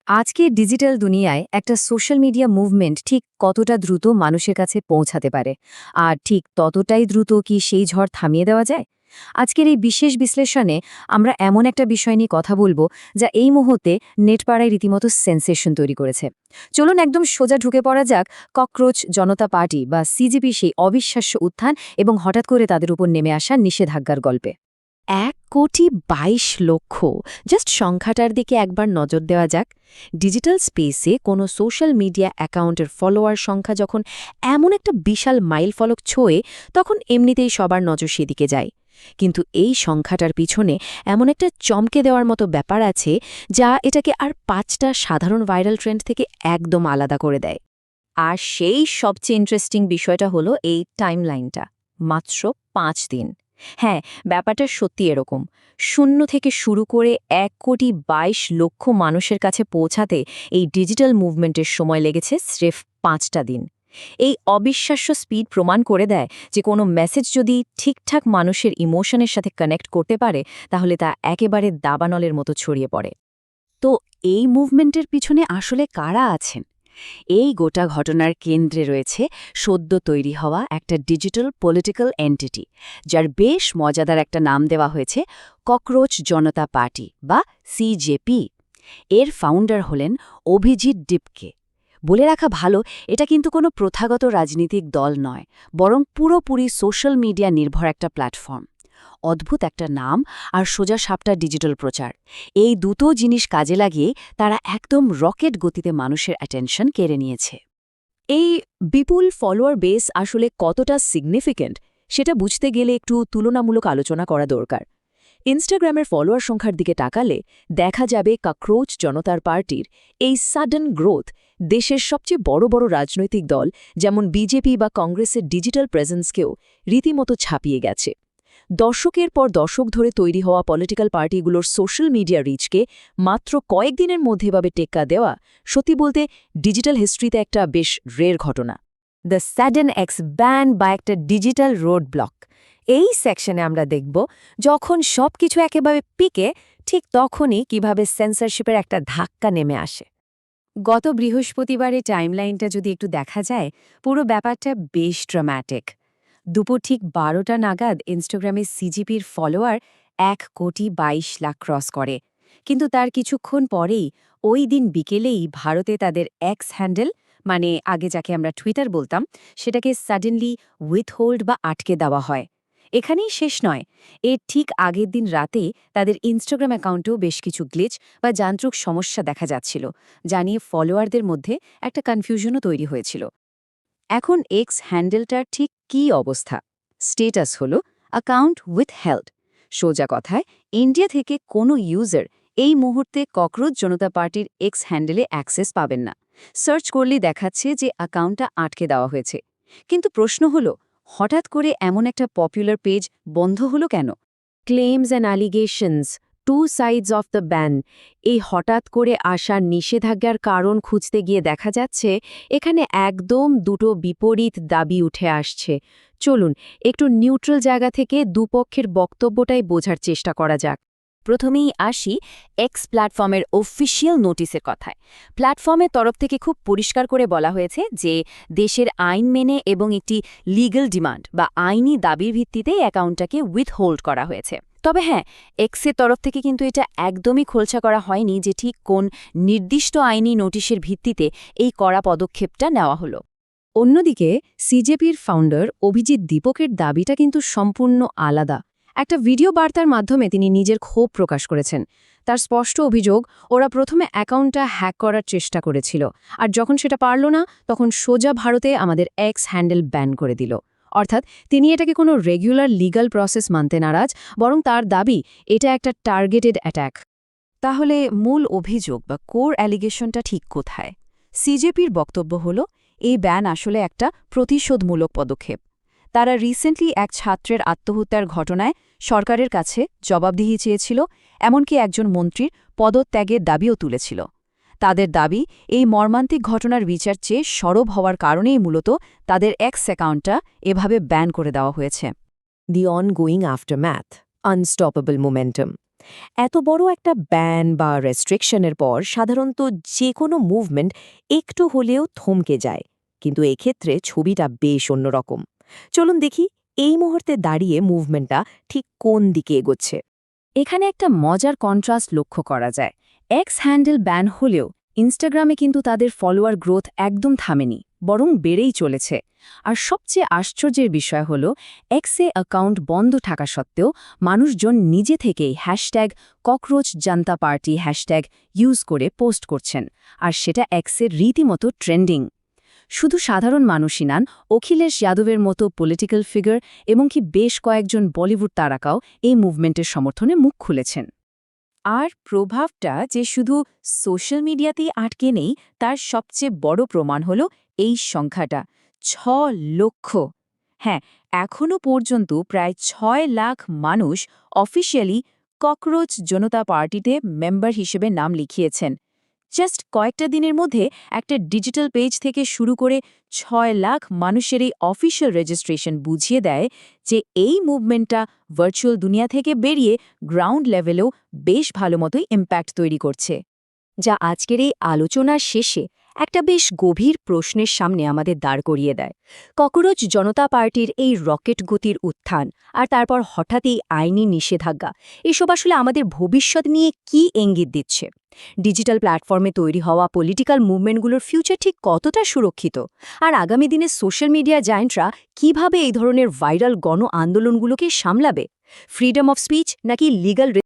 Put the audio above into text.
আজকের ডিজিটাল দুনিয়ায় একটা সোশ্যাল মিডিয়া মুভমেন্ট ঠিক কতটা দ্রুত মানুষের কাছে পৌঁছাতে পারে আর ঠিক ততটাই দ্রুত কি সেই ঝড় থামিয়ে দেওয়া যায়? আজকের এই বিশেষ বিশ্লেষণে আমরা এমন একটা বিষয় নিয়ে কথা বলবো যা এই মুহূর্তে নেটপাড়ায় রীতিমতো সেন্সেশন তৈরি করেছে। চলুন একদম সোজা ঢুকে পড়া যাক ককরোচ জনতা পার্টি বা সিজেপি সেই অবিশ্বাস্য উত্থান এবং হঠাৎ করে তাদের উপর নেমে আসা নিষেধাজ্ঞার গল্পে। 1,22,00,000 জাস্ট সংখ্যাটার দিকে একবার নজর দেওয়া যাক। ডিজিটাল স্পেসে কোনো সোশ্যাল মিডিয়া অ্যাকাউন্টের ফলোয়ার সংখ্যা যখন এমন একটা বিশাল মাইলফলক ছোঁয়ে, তখন এমনিতেই সবার নজর সেদিকে যায়। কিন্তু এই সংখ্যাটার পিছনে এমন একটা চমকে দেওয়ার মতো ব্যাপার আছে, যা এটাকে আর 5টা সাধারণ ভাইরাল ট্রেন্ড থেকে একদম আলাদা করে দেয়। আর সেই সবচেয়ে ইন্টারেস্টিং বিষয়টা হলো এই টাইমলাইনটা। মাত্র 5 দিন। হ্যাঁ, ব্যাপারটা সত্যি এরকম। 0 থেকে শুরু করে 1,22,00,000 মানুষের কাছে পৌঁছাতে এই ডিজিটাল মুভমেন্টের সময় লেগেছে স্রেফ 5টা দিন। এই অবিশ্বাস্য স্পিড প্রমাণ করে দেয় যে কোনো মেসেজ যদি ঠিকঠাক মানুষের ইমোশনের সাথে কানেক্ট করতে পারে, তাহলে তা একেবারে দাবানলের মতো ছড়িয়ে পড়ে। তো এই মুভমেন্টের পিছনে আসলে কারা আছেন? এই গোটা ঘটনার কেন্দ্রে রয়েছে সদ্য তৈরি হওয়া একটা ডিজিটাল পলিটিক্যাল এন্টিটি, যার বেশ মজাদার একটা নাম দেওয়া হয়েছে ককরোচ জনতা পার্টি বা সিজেপি। এর ফাউন্ডার হলেন অভিজিৎ ডিপকে। বলে রাখা ভালো, এটা কিন্তু কোনো প্রথাগত রাজনৈতিক দল নয়, বরং পুরোপুরি সোশ্যাল মিডিয়া নির্ভর একটা প্ল্যাটফর্ম। অদ্ভুত একটা নাম আর সোজা সাপটা ডিজিটাল প্রচার, এই দুটো জিনিস কাজে লাগিয়ে তারা একদম রকেট গতিতে মানুষের অ্যাটেনশন কেড়ে নিয়েছে। এই বিপুল ফলোয়ার বেস আসলে কতটা সিগনিফিক্যান্ট সেটা বুঝতে গেলে একটু তুলনামূলক আলোচনা করা দরকার। ইনস্টাগ্রামের ফলোয়ার সংখ্যার দিকে তাকালে দেখা যাবে ককরোচ জনতার পার্টির এই সাডেন গ্রোথ দেশের সবচেয়ে বড় বড় রাজনৈতিক দল যেমন বিজেপি বা কংগ্রেসের ডিজিটাল প্রেজেন্সকেও রীতিমতো ছাপিয়ে গেছে। দশকের পর দশক ধরে তৈরি হওয়া পলিটিক্যাল পার্টিগুলোর সোশ্যাল মিডিয়া রিচকে মাত্র কয়েকদিনের মধ্যে এভাবে টেক্কা দেওয়া সত্যি বলতে ডিজিটাল হিস্ট্রিতে একটা বেশ রের ঘটনা। দ্য স্যাডেন এক্স ব্যান বা একটা ডিজিটাল রোড ব্লক, এই সেকশনে আমরা দেখব যখন সবকিছু একেবারে পিকে, ঠিক তখনই কিভাবে সেন্সরশিপের একটা ধাক্কা নেমে আসে। গত বৃহস্পতিবারে টাইমলাইনটা যদি একটু দেখা যায়, পুরো ব্যাপারটা বেশ ড্রামাটিক। দুপুর ঠিক 12টা নাগাদ ইনস্টাগ্রামে সিজিপির ফলোয়ার 1,22,00,000 ক্রস করে। কিন্তু তার কিছুক্ষণ পরেই, ওই দিন বিকেলেই ভারতে তাদের এক্স হ্যান্ডেল, মানে আগে যাকে আমরা টুইটার বলতাম, সেটাকে সাডেনলি উইথহোল্ড বা আটকে দেওয়া হয়। এখানেই শেষ নয়, এর ঠিক আগের দিন রাতে তাদের ইনস্টাগ্রাম অ্যাকাউন্টেও বেশ কিছু গ্লিচ বা যান্ত্রিক সমস্যা দেখা যাচ্ছিল, যা নিয়ে ফলোয়ারদের মধ্যে একটা কনফিউশনও তৈরি হয়েছিল। এখন এক্স হ্যান্ডেলটার ঠিক কী অবস্থা? স্টেটাস হলো অ্যাকাউন্ট উইথ হেল্ড। সোজা কথায়, ইন্ডিয়া থেকে কোনো ইউজার এই মুহূর্তে ককরোচ জনতা পার্টির এক্স হ্যান্ডেলে অ্যাক্সেস পাবেন না। সার্চ করলেই দেখাচ্ছে যে অ্যাকাউন্টটা আটকে দেওয়া হয়েছে। কিন্তু প্রশ্ন হলো, হঠাৎ করে এমন একটা পপুলার পেজ বন্ধ হলো কেন? Claims and allegations, two sides of the ban. এই হঠাৎ করে আসার নিষেধাজ্ঞার কারণ খুঁজতে গিয়ে দেখা যাচ্ছে এখানে একদম দুটো বিপরীত দাবি উঠে আসছে। চলুন একটু নিউট্রাল জায়গা থেকে দুপক্ষের বক্তব্যটাই বোঝার চেষ্টা করা যাক। প্রথমেই আসি এক্স প্ল্যাটফর্মের অফিসিয়াল নোটিসের কথায়। প্ল্যাটফর্মের তরফ থেকে খুব পরিষ্কার করে বলা হয়েছে যে দেশের আইন মেনে এবং একটি লিগ্যাল ডিমান্ড বা আইনি দাবির ভিত্তিতে অ্যাকাউন্টটাকে উইথহোল্ড করা হয়েছে। তবে হ্যাঁ, এক্সের তরফ থেকে কিন্তু এটা একদমই খোলসা করা হয়নি যে ঠিক কোন নির্দিষ্ট আইনি নোটিশের ভিত্তিতে এই কড়া পদক্ষেপটা নেওয়া হলো। অন্যদিকে সিজেপির ফাউন্ডার অভিজিৎ দীপকের দাবিটা কিন্তু সম্পূর্ণ আলাদা। একটা ভিডিও বার্তার মাধ্যমে তিনি নিজের ক্ষোভ প্রকাশ করেছেন। তার স্পষ্ট অভিযোগ, ওরা প্রথমে অ্যাকাউন্টটা হ্যাক করার চেষ্টা করেছিল, আর যখন সেটা পারল না, তখন সোজা ভারতে আমাদের এক্স হ্যান্ডেল ব্যান করে দিল। অর্থাৎ তিনি এটাকে কোনো রেগুলার লিগ্যাল প্রসেস মানতে নারাজ, বরং তার দাবি এটা একটা টার্গেটেড অ্যাট্যাক। তাহলে মূল অভিযোগ বা কোর অ্যালিগেশনটা ঠিক কোথায়? সিজেপির বক্তব্য হল, এই ব্যান আসলে একটা প্রতিশোধমূলক পদক্ষেপ। তারা রিসেন্টলি এক ছাত্রের আত্মহত্যার ঘটনায় সরকারের কাছে জবাবদিহি চেয়েছিল, এমনকি একজন মন্ত্রীর পদত্যাগের দাবিও তুলেছিল। তাদের দাবি, এই মর্মান্তিক ঘটনার বিচার চেয়ে সরব হওয়ার কারণেই মূলত তাদের এক্স অ্যাকাউন্টটা এভাবে ব্যান করে দেওয়া হয়েছে। দি অনগোয়িং আফটারম্যাথ, আনস্টপেবল মোমেন্টাম। এত বড় একটা ব্যান বা রেস্ট্রিকশনের পর সাধারণত যে কোনো মুভমেন্ট একটু হলেও থমকে যায়, কিন্তু এক্ষেত্রে ছবিটা বেশ অন্যরকম। চলুন দেখি এই মুহূর্তে দাঁড়িয়ে মুভমেন্টটা ঠিক কোন দিকে এগোচ্ছে। এখানে একটা মজার কন্ট্রাস্ট লক্ষ্য করা যায়। এক্স হ্যান্ডেল ব্যান হলেও ইনস্টাগ্রামে কিন্তু তাদের ফলোয়ার গ্রোথ একদম থামেনি, বরং বেড়েই চলেছে। আর সবচেয়ে আশ্চর্যের বিষয় হল, এক্সে অ্যাকাউন্ট বন্ধ থাকা সত্ত্বেও মানুষজন নিজে থেকেই হ্যাশট্যাগ ককরোচ জনতা পার্টি হ্যাশট্যাগ ইউজ করে পোস্ট করছেন, আর সেটা এক্সের রীতিমতো ট্রেন্ডিং। শুধু সাধারণ মানুষই নন, অখিলেশ যাদবের মতো পলিটিক্যাল ফিগার এবং কি বেশ কয়েকজন বলিউড তারকাও এই মুভমেন্টের সমর্থনে মুখ খুলেছেন। আর প্রভাবটা যে শুধু সোশ্যাল মিডিয়াতেই আটকে নেই, তার সবচেয়ে বড় প্রমাণ হল এই সংখ্যাটা 6 লক্ষ। হ্যাঁ, এখনও পর্যন্ত প্রায় 6 লাখ মানুষ অফিশিয়ালি ককরোচ জনতা পার্টিতে মেম্বার হিসেবে নাম লিখিয়েছেন। জাস্ট কয়েকটা দিনের মধ্যে একটা ডিজিটাল পেজ থেকে শুরু করে 6 লাখ মানুষের এই অফিশিয়াল রেজিস্ট্রেশন বুঝিয়ে দেয় যে এই মুভমেন্টটা ভার্চুয়াল দুনিয়া থেকে বেরিয়ে গ্রাউন্ড লেভেলেও বেশ ভালো মতোই ইম্প্যাক্ট তৈরি করছে। যা আজকের এই আলোচনার শেষে একটা বেশ গভীর প্রশ্নের সামনে আমাদের দাঁড় করিয়ে দেয়। ককরোচ জনতা পার্টির এই রকেট গতির উত্থান আর তারপর হঠাৎই আইনি নিষেধাজ্ঞা, এসব আসলে আমাদের ভবিষ্যৎ নিয়ে কি ইঙ্গিত দিচ্ছে? ডিজিটাল প্ল্যাটফর্মে তৈরি হওয়া পলিটিক্যাল মুভমেন্টগুলোর ফিউচার ঠিক কতটা সুরক্ষিত? আর আগামী দিনে সোশ্যাল মিডিয়া জায়ান্টরা কিভাবে এই ধরনের ভাইরাল গণ আন্দোলনগুলোকে সামলাবে? ফ্রিডম অফ স্পিচ নাকি লিগ্যাল